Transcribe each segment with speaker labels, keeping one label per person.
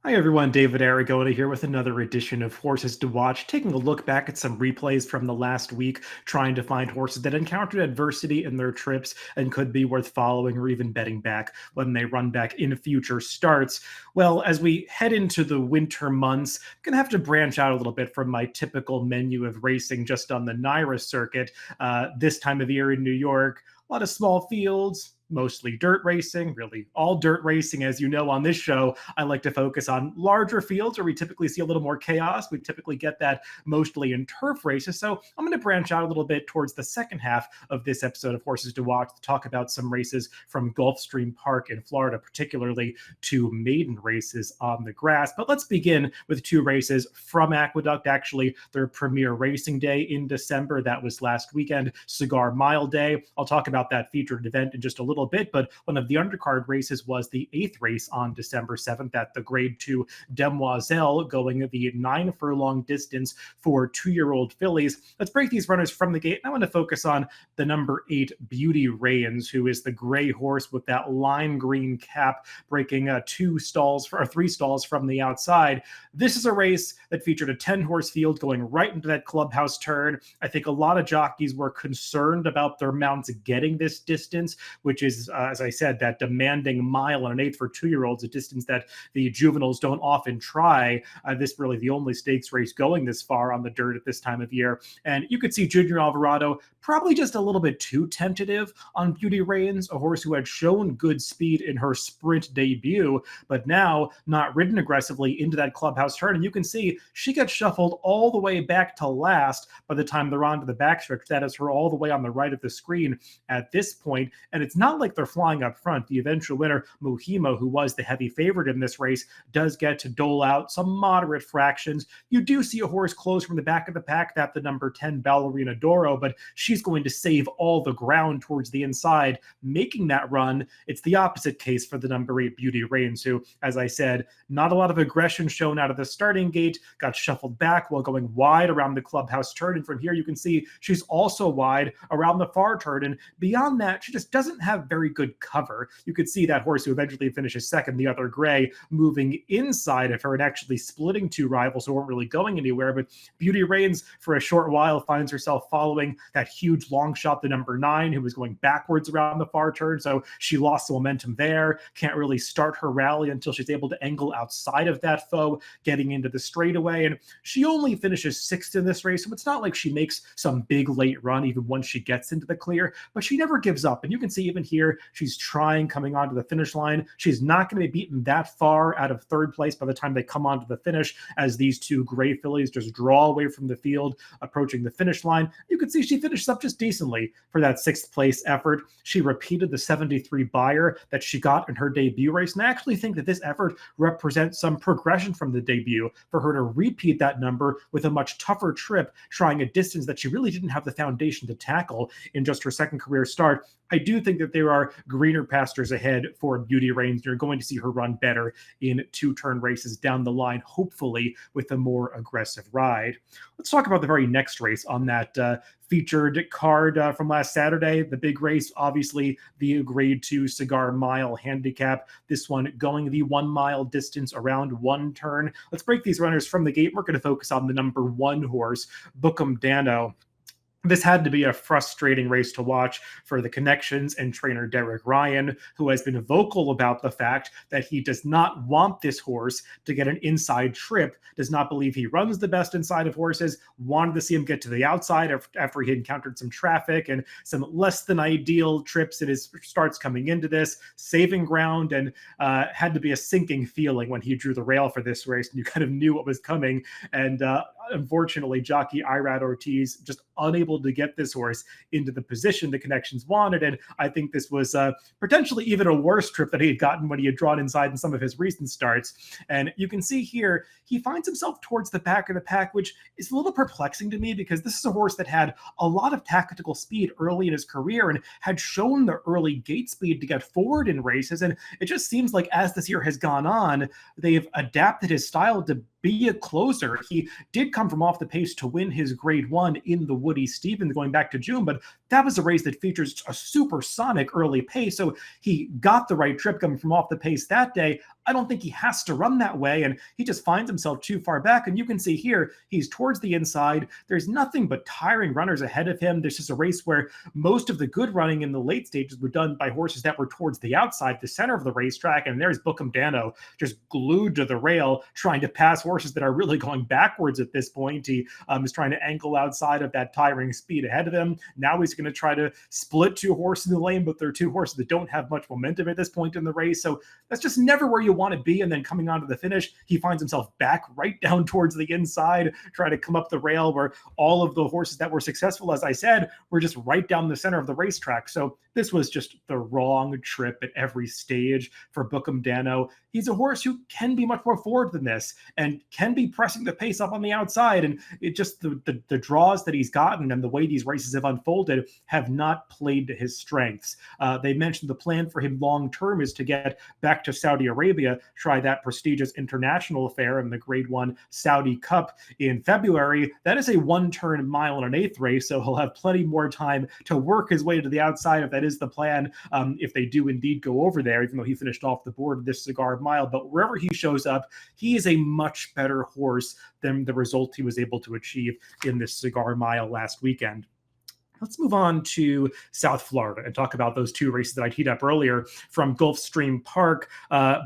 Speaker 1: Hi everyone, David Aragona here with another edition of Horses to Watch, taking a look back at some replays from the last week, trying to find horses that encountered adversity in their trips and could be worth following or even betting back when they run back in future starts. Well, as we head into the winter months, I'm going to have to branch out a little bit from my typical menu of racing just on the NYRA circuit. This time of year in New York, a lot of small fields, mostly dirt racing, really all dirt racing. As you know, on this show, I like to focus on larger fields where we typically see a little more chaos. We typically get that mostly in turf races. So I'm going to branch out a little bit towards the second half of this episode of Horses to Watch to talk about some races from Gulfstream Park in Florida, particularly two maiden races on the grass. But let's begin with two races from Aqueduct, actually their premier racing day in December. That was last weekend, Cigar Mile Day. I'll talk about that featured event in just a little bit, but one of the undercard races was the 8th race on December 7th at the Grade 2 Demoiselle, going the 9 furlong distance for 2-year-old fillies. Let's break these runners from the gate. I want to focus on the number 8 Beauty Reigns, who is the gray horse with that lime green cap, breaking 3 stalls from the outside. This is a race that featured a 10-horse field going right into that clubhouse turn. I think a lot of jockeys were concerned about their mounts getting this distance, which is, as I said, that demanding mile and an 8th for 2-year-olds, a distance that the juveniles don't often try. This really the only stakes race going this far on the dirt at this time of year. And you could see Junior Alvarado probably just a little bit too tentative on Beauty Reigns, a horse who had shown good speed in her sprint debut, but now not ridden aggressively into that clubhouse turn. And you can see she gets shuffled all the way back to last by the time they're on to the backstretch. That is her all the way on the right of the screen at this point. And it's not like they're flying up front. The eventual winner, Muhima, who was the heavy favorite in this race, does get to dole out some moderate fractions. You do see a horse close from the back of the pack, that the number 10 Ballerina Doro, but she's going to save all the ground towards the inside, making that run. It's the opposite case for the number 8 Beauty Reigns, who, as I said, not a lot of aggression shown out of the starting gate, got shuffled back while going wide around the clubhouse turn. And from here, you can see she's also wide around the far turn. And beyond that, she just doesn't have very good cover. You could see that horse who eventually finishes second, the other gray, moving inside of her and actually splitting two rivals who weren't really going anywhere. But Beauty Reigns, for a short while, finds herself following that huge long shot, the number 9, who was going backwards around the far turn. So she lost the momentum there, can't really start her rally until she's able to angle outside of that foe, getting into the straightaway. And she only finishes 6th in this race, so it's not like she makes some big late run even once she gets into the clear, but she never gives up. And you can see even here, she's trying coming onto the finish line. She's not going to be beaten that far out of 3rd place by the time they come onto the finish, as these two gray fillies just draw away from the field, approaching the finish line. You can see she finished up just decently for that 6th place effort. She repeated the 73 buyer that she got in her debut race, and I actually think that this effort represents some progression from the debut for her to repeat that number with a much tougher trip, trying a distance that she really didn't have the foundation to tackle in just her second career start. I do think that there are greener pastures ahead for Beauty Reigns. You're going to see her run better in 2-turn races down the line, hopefully with a more aggressive ride. Let's talk about the very next race on that featured card from last Saturday. The big race, obviously the Grade 2 Cigar Mile handicap. This one going the 1 mile distance around 1 turn. Let's break these runners from the gate. We're going to focus on the number 1 horse, Bookham Dano. This had to be a frustrating race to watch for the connections and trainer Derek Ryan, who has been vocal about the fact that he does not want this horse to get an inside trip, does not believe he runs the best inside of horses, wanted to see him get to the outside after he encountered some traffic and some less than ideal trips in his starts coming into this, saving ground, and had to be a sinking feeling when he drew the rail for this race, and you kind of knew what was coming. And unfortunately, jockey Irad Ortiz just unable to get this horse into the position the connections wanted. And I think this was potentially even a worse trip that he had gotten when he had drawn inside in some of his recent starts. And you can see here, he finds himself towards the back of the pack, which is a little perplexing to me because this is a horse that had a lot of tactical speed early in his career and had shown the early gate speed to get forward in races. And it just seems like as this year has gone on, they've adapted his style to be a closer. He did come from off the pace to win his Grade 1 in the Woody Stevens going back to June, but that was a race that features a supersonic early pace. So he got the right trip coming from off the pace that day. I don't think he has to run that way, and he just finds himself too far back. And you can see here, he's towards the inside. There's nothing but tiring runners ahead of him. This is a race where most of the good running in the late stages were done by horses that were towards the outside, the center of the racetrack. And there's Bookham Dano just glued to the rail, trying to pass horses that are really going backwards at this point. He is trying to ankle outside of that tiring speed ahead of him. Now he's going to try to split two horses in the lane, but they're two horses that don't have much momentum at this point in the race. So that's just never where you want to be. And then coming onto the finish, he finds himself back right down towards the inside, trying to come up the rail where all of the horses that were successful, as I said, were just right down the center of the racetrack. So this was just the wrong trip at every stage for Bookham Dano. He's a horse who can be much more forward than this and can be pressing the pace up on the outside. And it just the draws that he's gotten and the way these races have unfolded have not played to his strengths. They mentioned the plan for him long term is to get back to Saudi Arabia, try that prestigious international affair in the Grade 1 Saudi Cup in February. That is a one-turn mile and an eighth race, so he'll have plenty more time to work his way to the outside if that is the plan, if they do indeed go over there, even though he finished off the board of this Cigar Mile. But wherever he shows up, he is a much better horse than the result he was able to achieve in this Cigar Mile last weekend. Let's move on to South Florida and talk about those two races that I teed up earlier from Gulfstream Park.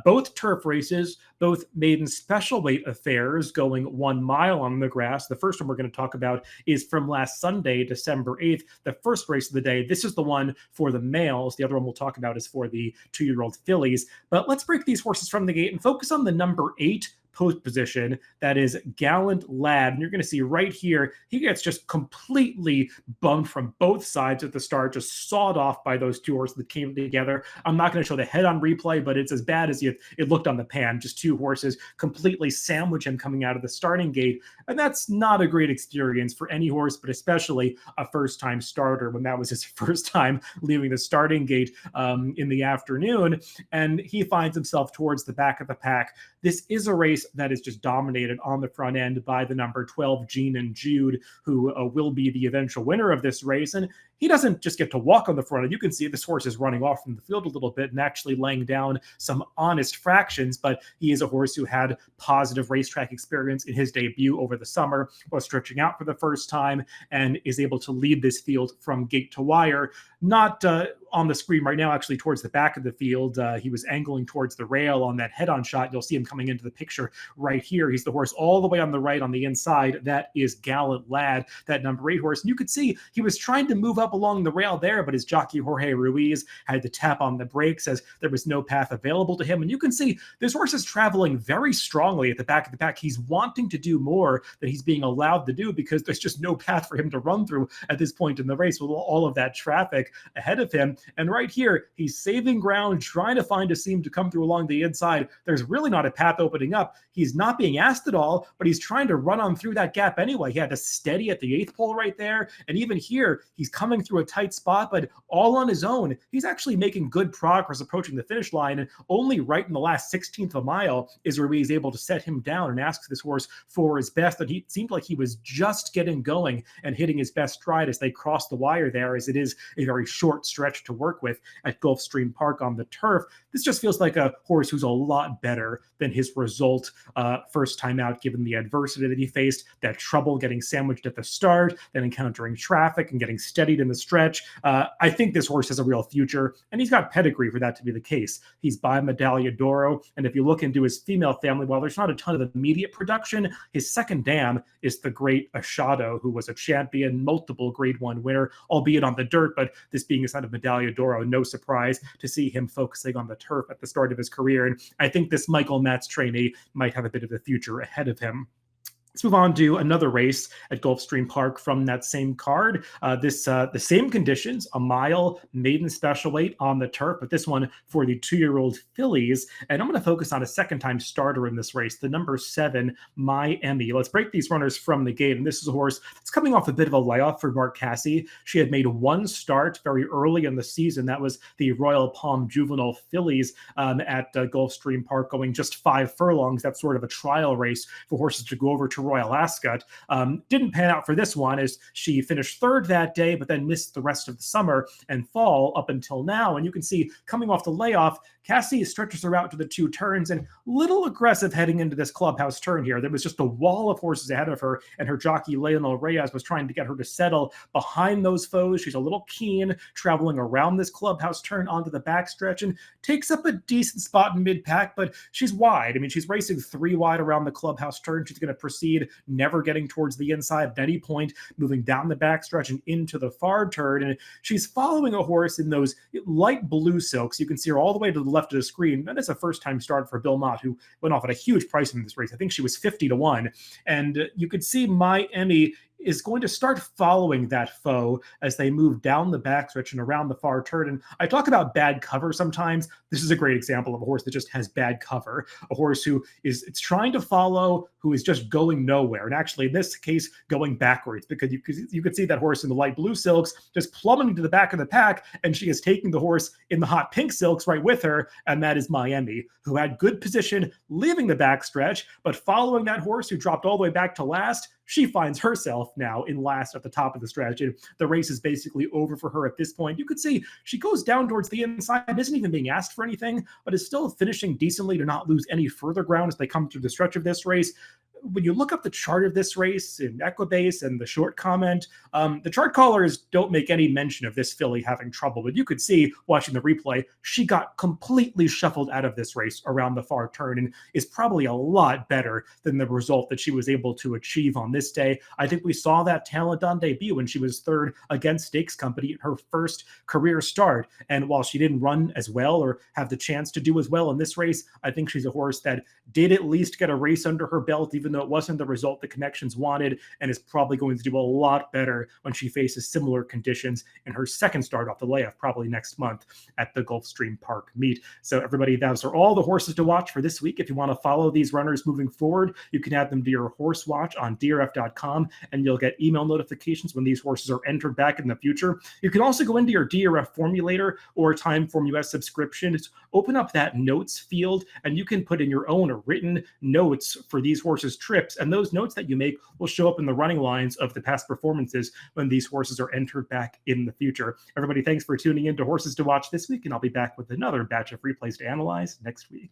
Speaker 1: Both turf races, both maiden special weight affairs going 1 mile on the grass. The first one we're going to talk about is from last Sunday, December 8th, the first race of the day. This is the one for the males. The other one we'll talk about is for the 2-year-old fillies. But let's break these horses from the gate and focus on the number 8 post position. That is Gallant Lad. And you're going to see right here, he gets just completely bumped from both sides at the start, just sawed off by those two horses that came together. I'm not going to show the head on replay, but it's as bad as it looked on the pan. Just two horses completely sandwich him coming out of the starting gate. And that's not a great experience for any horse, but especially a first-time starter when that was his first time leaving the starting gate in the afternoon. And he finds himself towards the back of the pack. This is a race that is just dominated on the front end by the number 12, Gene and Jude, who will be the eventual winner of this race. And he doesn't just get to walk on the front end. You can see this horse is running off from the field a little bit and actually laying down some honest fractions, but he is a horse who had positive racetrack experience in his debut over the summer, was stretching out for the first time, and is able to lead this field from gate to wire. Not on the screen right now, actually towards the back of the field. He was angling towards the rail on that head-on shot. You'll see him coming into the picture right here. He's the horse all the way on the right on the inside. That is Gallant Lad, that number 8 horse. And you could see he was trying to move up along the rail there, but his jockey Jorge Ruiz had to tap on the brakes as there was no path available to him. And you can see this horse is traveling very strongly at the back of the pack. He's wanting to do more than he's being allowed to do because there's just no path for him to run through at this point in the race with all of that traffic ahead of him. And right here, he's saving ground, trying to find a seam to come through along the inside. There's really not a path opening up. He's not being asked at all, but he's trying to run on through that gap anyway. He had to steady at the 8th pole right there. And even here, he's coming through a tight spot, but all on his own. He's actually making good progress approaching the finish line. And only right in the last 16th of a mile is Ruiz able to set him down and asks this horse for his best. And he seemed like he was just getting going and hitting his best stride as they crossed the wire there, as it is a very short stretch to work with at Gulfstream Park on the turf. This just feels like a horse who's a lot better than his result first time out, given the adversity that he faced, that trouble getting sandwiched at the start, then encountering traffic and getting steadied in the stretch. I think this horse has a real future, and he's got pedigree for that to be the case. He's by Medaglia d'Oro, and if you look into his female family, while there's not a ton of immediate production, his second dam is the great Ashado, who was a champion, multiple Grade 1 winner, albeit on the dirt, but this being a son of Medaglia d'Oro, no surprise to see him focusing on the turf at the start of his career. And I think this Michael Matz trainee might have a bit of a future ahead of him. Let's move on to another race at Gulfstream Park from that same card. The same conditions, a mile, maiden special weight on the turf, but this one for the 2-year-old fillies. And I'm going to focus on a second-time starter in this race, the number 7, My Emmy. Let's break these runners from the gate. And this is a horse that's coming off a bit of a layoff for Mark Casse. She had made one start very early in the season. That was the Royal Palm Juvenile Fillies at Gulfstream Park, going just 5 furlongs. That's sort of a trial race for horses to go over to to Royal Ascot. Didn't pan out for this one as she finished third that day, but then missed the rest of the summer and fall up until now. And you can see coming off the layoff, Cassie stretches her out to the two turns and little aggressive heading into this clubhouse turn here. There was just a wall of horses ahead of her, and her jockey Leonel Reyes was trying to get her to settle behind those foes. She's a little keen, traveling around this clubhouse turn onto the backstretch and takes up a decent spot in mid-pack, but she's wide. I mean, she's racing 3 wide around the clubhouse turn. She's going to proceed, never getting towards the inside at any point, moving down the backstretch and into the far turn. And she's following a horse in those light blue silks. You can see her all the way to the left of the screen. That is a first-time start for Bill Mott, who went off at a huge price in this race. I think she was 50-1. And you could see My Emmy is going to start following that foe as they move down the backstretch and around the far turn. And I talk about bad cover sometimes. This is a great example of a horse that just has bad cover, a horse who is it's trying to follow, who is just going nowhere. And actually, in this case, going backwards, because you could see that horse in the light blue silks just plummeting to the back of the pack, and she is taking the horse in the hot pink silks right with her, and that is Miami, who had good position leaving the backstretch, but following that horse who dropped all the way back to last, she finds herself now in last at the top of the stretch. And the race is basically over for her at this point. You could see she goes down towards the inside, isn't even being asked for anything, but is still finishing decently to not lose any further ground as they come through the stretch of this race. When you look up the chart of this race in Equibase and the short comment, the chart callers don't make any mention of this filly having trouble. But you could see, watching the replay, she got completely shuffled out of this race around the far turn and is probably a lot better than the result that she was able to achieve on this day. I think we saw that talent on debut when she was third against Stakes Company in her first career start. And while she didn't run as well or have the chance to do as well in this race, I think she's a horse that did at least get a race under her belt, even though it wasn't the result the Connections wanted, and is probably going to do a lot better when she faces similar conditions in her second start off the layoff, probably next month at the Gulfstream Park meet. So everybody, those are all the horses to watch for this week. If you want to follow these runners moving forward, you can add them to your horse watch on DRF.com, and you'll get email notifications when these horses are entered back in the future. You can also go into your DRF formulator or Timeform US subscription, open up that notes field, and you can put in your own written notes for these horses' trips. And those notes that you make will show up in the running lines of the past performances when these horses are entered back in the future. Everybody, thanks for tuning in to Horses to Watch this week, and I'll be back with another batch of replays to analyze next week.